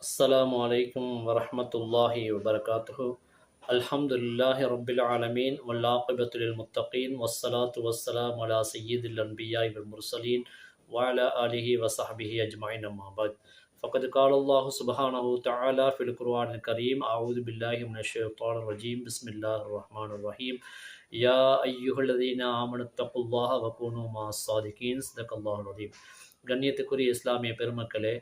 السلام عليكم ورحمة الله وبركاته. الحمد لله رب العالمين والعاقبة للمتقين والصلاة والسلام على سيد الأنبياء والمرسلين وعلى آله وصحبه أجمعين أما بعد. فقد قال الله سبحانه وتعالى في القرآن الكريم: أعوذ بالله من الشيطان الرجيم بسم الله الرحمن الرحيم. يا أيها الذين آمنوا اتقوا الله وكونوا مع الصادقين. صدق الله العظيم. கண்ணியத்துக்குரிய இஸ்லாமிய பெருமக்களே,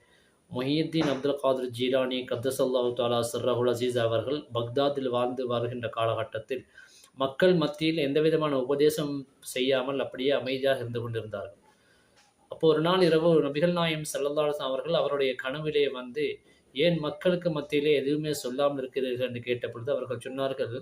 முஹியுத்தீன் அப்துல் காதிர் ஜீலானி கத்தசல்லாஹு தாலா சிர்ரஹுல் அசீஸ் அவர்கள் பக்தாதில் வாழ்ந்து வருகின்ற காலகட்டத்தில் மக்கள் மத்தியில் எந்த விதமான உபதேசம் செய்யாமல் அப்படியே அமைதியாக இருந்து கொண்டிருந்தார்கள். அப்போ ஒரு நாள் இரவு நபிகள் நாயம் ஸல்லல்லாஹு அலைஹி வஸல்லம் அவர்கள் அவருடைய கனவிலே வந்து, ஏன் மக்களுக்கு மத்தியிலே எதுவுமே சொல்லாமல் இருக்கிறீர்கள் என்று கேட்ட பொழுது அவர்கள் சொன்னார்கள்,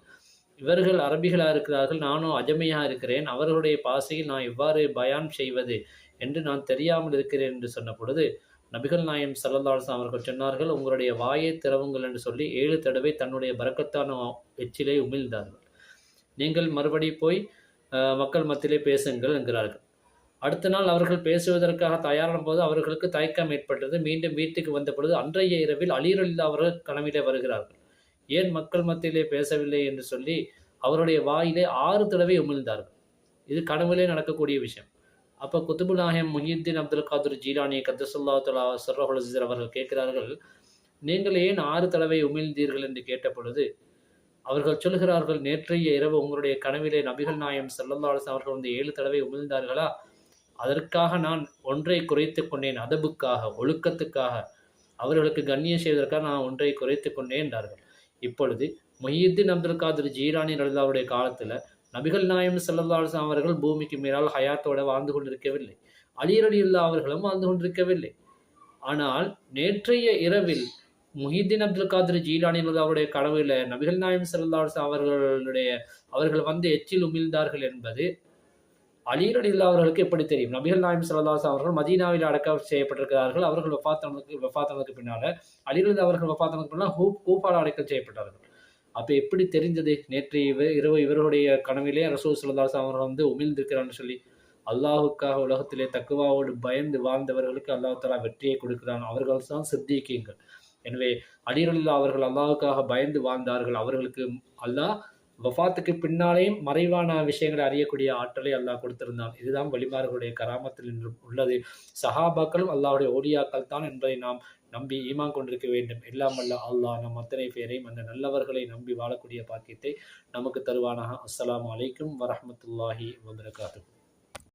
இவர்கள் அரபிகளாக இருக்கிறார்கள், நானும் அஜமையாக இருக்கிறேன், அவர்களுடைய பாஷையில் நான் எவ்வாறு பயான் செய்வது என்று நான் தெரியாமல் இருக்கிறேன் என்று சொன்ன பொழுது நபிகள் நாயம் ஸல்லல்லாஹு அலைஹி வஸல்லம் அவர்கள் சொன்னார்கள், உங்களுடைய வாயை திறவுங்கள் என்று சொல்லி 7 தடவை தன்னுடைய பரக்கத்தான எச்சிலை உமிழ்ந்தார்கள். நீங்கள் மறுபடி போய் மக்கள் மத்தியிலே பேசுங்கள் என்கிறார்கள். அடுத்த நாள் அவர்கள் பேசுவதற்காக தயாரான போது அவர்களுக்கு தயக்கம் ஏற்பட்டது. மீண்டும் வீட்டுக்கு வந்த பொழுது அன்றைய இரவில் அலி ரலியல்லாஹு அவர்கள் கனவிலே வருகிறார்கள். ஏன் மக்கள் மத்தியிலே பேசவில்லை என்று சொல்லி அவருடைய வாயிலே 6 தடவை உமிழ்ந்தார்கள். இது கனவிலே நடக்கக்கூடிய விஷயம். அப்போ குத்துபுல் நாயகம் முஹியுத்தீன் அப்துல் காதிர் ஜீலானி கத்தசல்லாஹு தஆலா சிர்ரஹுல் அஸீஸ் அவர்கள் கேட்கிறார்கள், நீங்கள் ஏன் 6 தடவை உமிழ்ந்தீர்கள் என்று கேட்ட பொழுது அவர்கள் சொல்கிறார்கள், நேற்றைய இரவு உங்களுடைய கனவிலே நபிகள் நாயகம் ஸல்லல்லாஹு அலைஹி வஸல்லம் அவர்கள் வந்து 7 தடவை உமிழ்ந்தார்களா, அதற்காக நான் ஒன்றை குறைத்து கொண்டேன், அதபுக்காக, ஒழுக்கத்துக்காக, அவர்களுக்கு கண்ணியம் செய்வதற்காக நான் ஒன்றை குறைத்து கொண்டேன் என்றார்கள். இப்பொழுது முஹியுத்தீன் அப்துல் காதிர் ஜீலானி ரலியல்லாஹுடைய காலத்தில் நபிகள் நாயகம் ஸல்லல்லாஹு அலைஹி வஸல்லம் அவர்கள் பூமிக்கு மேலால் ஹயாத்தோட வாழ்ந்து கொண்டிருக்கவில்லை, அலி ரலியல்லாஹு அவர்களும் வாழ்ந்து கொண்டிருக்கவில்லை. ஆனால் நேற்றைய இரவில் முஹியுத்தீன் அப்துல் காதிர் ஜீலானி அவருடைய கனவில நபிகள் நாயகம் ஸல்லல்லாஹு அலைஹி வஸல்லம் அவர்கள் வந்து எச்சில் உமிழ்ந்தார்கள் என்பது அலி ரலியல்லாஹு அவர்களுக்கு எப்படி தெரியும்? நபிகள் நாயகம் ஸல்லல்லாஹு அலைஹி வஸல்லம் அவர்கள் மதீனாவில் அடக்கம் செய்யப்பட்டிருக்கிறார்கள். அவர்கள் வஃபாத்தானதுக்கு பின்னால அலி ரலியல்லாஹு அவர்கள் வஃபாத்தானதுக்கு பின்னால் கூஃபாவில் அடக்கம் செய்யப்பட்டார்கள். அப்போ எப்படி தெரிந்தது நேற்றைய இரவு இவர்களுடைய கனவிலே ரசூல் ஸல்லல்லாஹு அலைஹி வஸல்லம் அவர்கள் வந்து உமிழ்ந்திருக்கிறான்னு சொல்லி? அல்லாஹுக்காக உலகத்திலே தக்குவாவோடு பயந்து வாழ்ந்தவர்களுக்கு அல்லாஹ் தஆலா வெற்றியை கொடுக்கிறான். அவர்கள் தான் சித்தீக்கீன்கள். எனவே அலி ரலியல்லாஹு அவர்கள் அல்லாஹுக்காக பயந்து வாழ்ந்தார்கள். அவர்களுக்கு அல்லாஹ் வஃபாத்துக்கு பின்னாலேயும் மறைவான விஷயங்களை அறியக்கூடிய ஆற்றலை அல்லாஹ் கொடுத்திருந்தான். இதுதான் வலிமார்களுடைய கராமத்தில் இன்று உள்ளது. சஹாபாக்களும் அல்லாஹ்வுடைய ஓலியாக்கள் தான் என்பதை நாம் நம்பி ஈமான் கொண்டிருக்க வேண்டும். எல்லாம் வல்ல அல்லாஹ் நம் அத்தனை பேரையும் அந்த நல்லவர்களை நம்பி வாழக்கூடிய பாக்கியத்தை நமக்கு தருவானாக. அஸ்ஸலாமு அலைக்கும் வரஹ்மத்துல்லாஹி வபரகாத்துஹு.